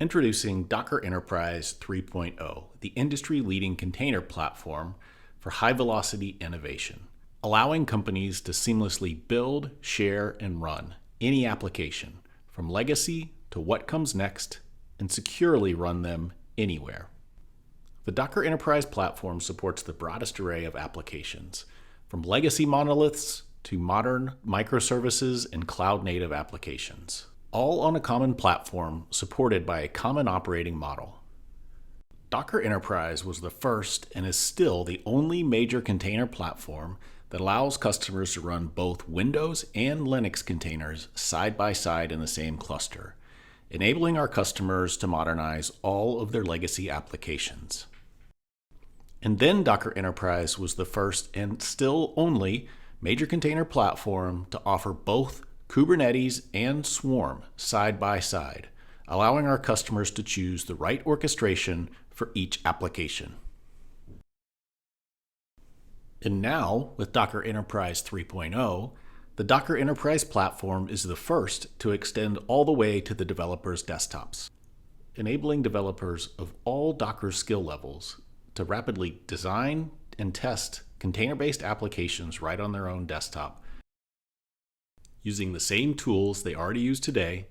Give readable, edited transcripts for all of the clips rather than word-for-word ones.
Introducing Docker Enterprise 3.0, the industry-leading container platform for high-velocity innovation, allowing companies to seamlessly build, share, and run any application, from legacy to what comes next, and securely run them anywhere. The Docker Enterprise platform supports the broadest array of applications, from legacy monoliths to modern microservices and cloud-native applications, all on a common platform supported by a common operating model. Docker Enterprise was the first and is still the only major container platform that allows customers to run both Windows and Linux containers side by side in the same cluster, enabling our customers to modernize all of their legacy applications. And then Docker Enterprise was the first and still only major container platform to offer both Kubernetes and Swarm side by side, allowing our customers to choose the right orchestration for each application. And now, with Docker Enterprise 3.0, the Docker Enterprise platform is the first to extend all the way to the developers' desktops, enabling developers of all Docker skill levels to rapidly design and test container-based applications right on their own desktop, using the same tools they already use today,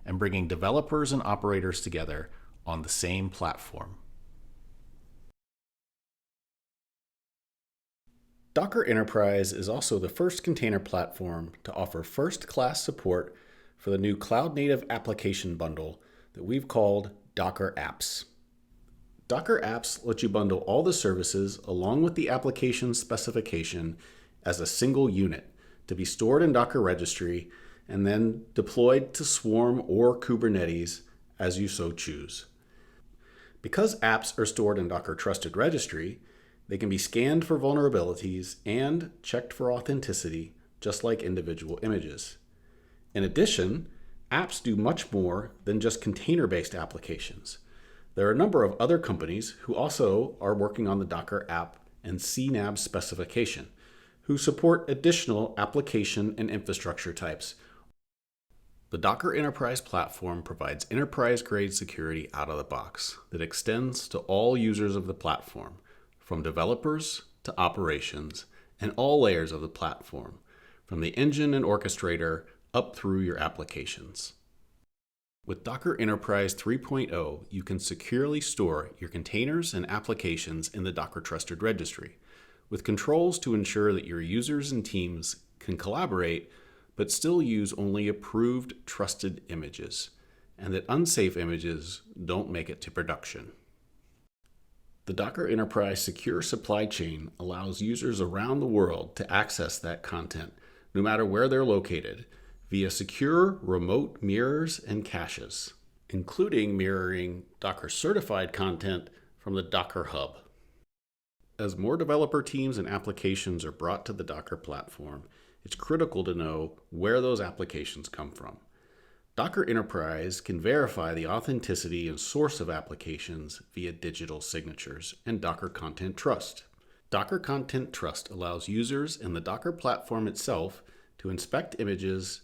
and bringing developers and operators together on the same platform. Docker Enterprise is also the first container platform to offer first-class support for the new cloud-native application bundle that we've called Docker Apps. Docker Apps let you bundle all the services along with the application specification as a single unit to be stored in Docker Registry and then deployed to Swarm or Kubernetes as you so choose. Because apps are stored in Docker Trusted Registry, they can be scanned for vulnerabilities and checked for authenticity, just like individual images. In addition, apps do much more than just container-based applications. There are a number of other companies who also are working on the Docker app and CNAB specification, who support additional application and infrastructure types. The Docker Enterprise platform provides enterprise-grade security out of the box that extends to all users of the platform, from developers to operations, and all layers of the platform, from the engine and orchestrator up through your applications. With Docker Enterprise 3.0, you can securely store your containers and applications in the Docker Trusted Registry, with controls to ensure that your users and teams can collaborate but still use only approved trusted images, and that unsafe images don't make it to production. The Docker Enterprise Secure Supply Chain allows users around the world to access that content, no matter where they're located, via secure remote mirrors and caches, including mirroring Docker-certified content from the Docker Hub. As more developer teams and applications are brought to the Docker platform, it's critical to know where those applications come from. Docker Enterprise can verify the authenticity and source of applications via digital signatures and Docker Content Trust. Docker Content Trust allows users and the Docker platform itself to inspect images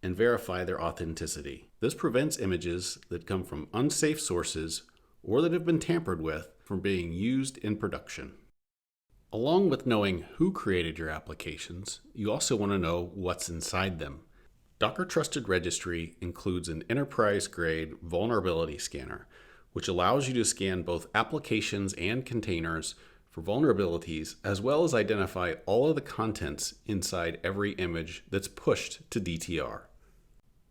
and verify their authenticity. This prevents images that come from unsafe sources or that have been tampered with from being used in production. Along with knowing who created your applications, you also want to know what's inside them. Docker Trusted Registry includes an enterprise-grade vulnerability scanner, which allows you to scan both applications and containers for vulnerabilities, as well as identify all of the contents inside every image that's pushed to DTR.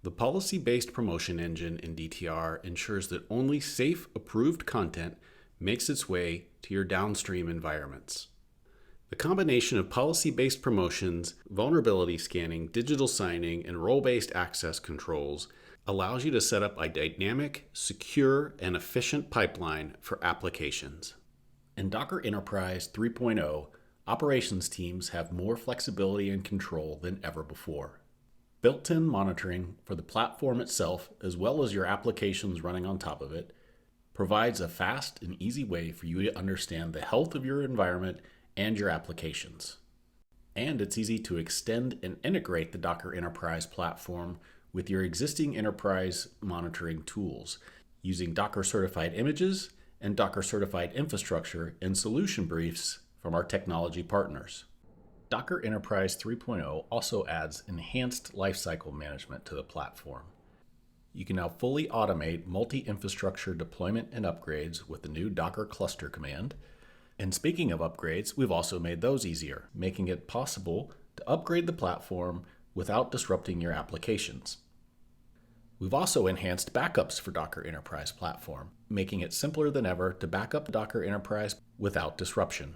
The policy-based promotion engine in DTR ensures that only safe, approved content makes its way to your downstream environments. The combination of policy-based promotions, vulnerability scanning, digital signing, and role-based access controls allows you to set up a dynamic, secure, and efficient pipeline for applications. In Docker Enterprise 3.0, operations teams have more flexibility and control than ever before. Built-in monitoring for the platform itself, as well as your applications running on top of it, provides a fast and easy way for you to understand the health of your environment and your applications. And it's easy to extend and integrate the Docker Enterprise platform with your existing enterprise monitoring tools, using Docker certified images and Docker certified infrastructure in solution briefs from our technology partners. Docker Enterprise 3.0 also adds enhanced lifecycle management to the platform. You can now fully automate multi-infrastructure deployment and upgrades with the new Docker cluster command. And speaking of upgrades, we've also made those easier, making it possible to upgrade the platform without disrupting your applications. We've also enhanced backups for Docker Enterprise platform, making it simpler than ever to back up Docker Enterprise without disruption.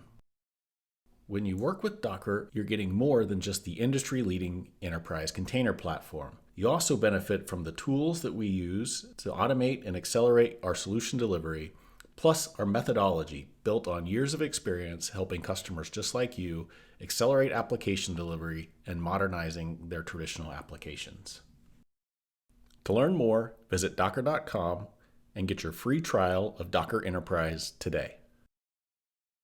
When you work with Docker, you're getting more than just the industry-leading enterprise container platform. You also benefit from the tools that we use to automate and accelerate our solution delivery, plus our methodology built on years of experience helping customers just like you accelerate application delivery and modernizing their traditional applications. To learn more, visit docker.com and get your free trial of Docker Enterprise today.